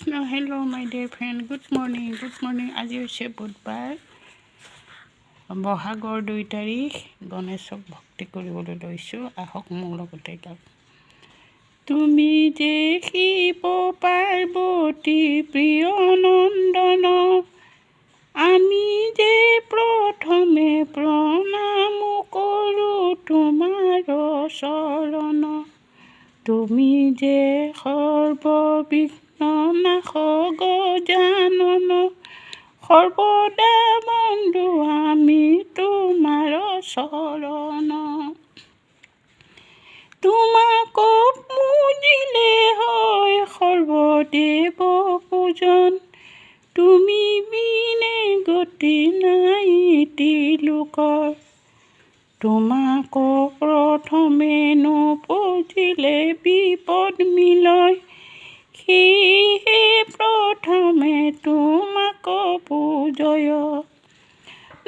Krishna hello' মাই dear friend good morning আজি হৈছে বুধবাৰ বহাগৰ 2 তাৰিখ গণেশক ভক্তি কৰিবলৈ লৈছোঁ আহক মোৰ লগতে গাওক তুমি যে শিৱ পাৰ্বতী প্ৰিয় নন্দন আমি যে প্ৰথমে প্ৰণাম কৰোঁ তোমাৰ চৰণ তুমি যে সৰ্ববিঘ্ননাশ গজানন সৰ্বদা বন্ধু আমি তোমাৰ চৰণ তোমাক পূজিলে হয় সৰ্বদেৱ পূজন তুমি বিনে গতি নাই তিলোকৰ তোমাক প্ৰথমে নপূজিলে বিপদ মিলয় সেয়েহে প্ৰথমে তোমাক পূজয়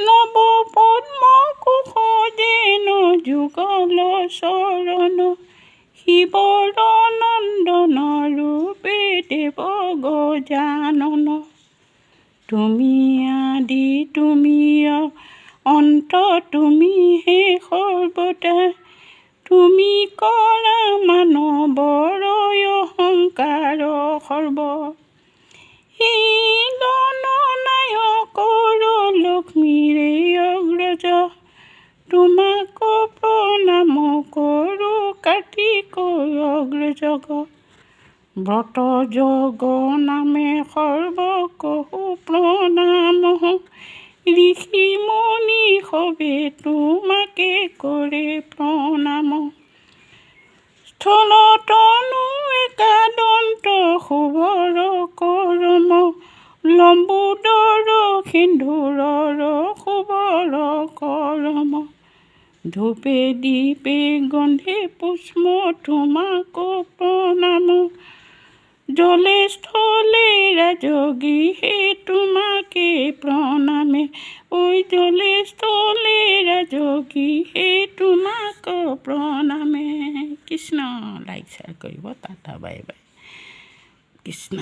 নৱপদ্ম কুশ যেন যুগল চৰণ শিৱৰ নন্দন ৰূপে দেৱ গজানন তুমি আদি তুমি অন্ত তুমি হে সৰ্বদা তুমি কৰা মানৱৰ অহংকাৰ সৰ্ব সেই গণনায়কৰ লক্ষ্মীৰে অগ্ৰজ তোমাক প্ৰণাম কৰোঁ কাৰ্তিক অগ্ৰজগ ব্ৰত যোগ নামে সৰ্বকহু প্ৰণাম ঋষি মুনি সবে তোমাকে কৰে প্ৰণাম স্থল তনু একাদন্ত শুভৰ কৰম লম্বোদৰ সিন্ধুৰৰ শুভৰ কৰম ধূপে দীপে গন্ধে পুষ্প তোমাক প্ৰণাম জলে স্থলে ৰাজগী হে তোমাকে প্ৰণামে ঐ জলে স্থলে ৰাজগী হে তোমাক প্ৰণামে কৃষ্ণ লাইক শ্বেয়াৰ কৰিব টাটা বাই বাই কৃষ্ণ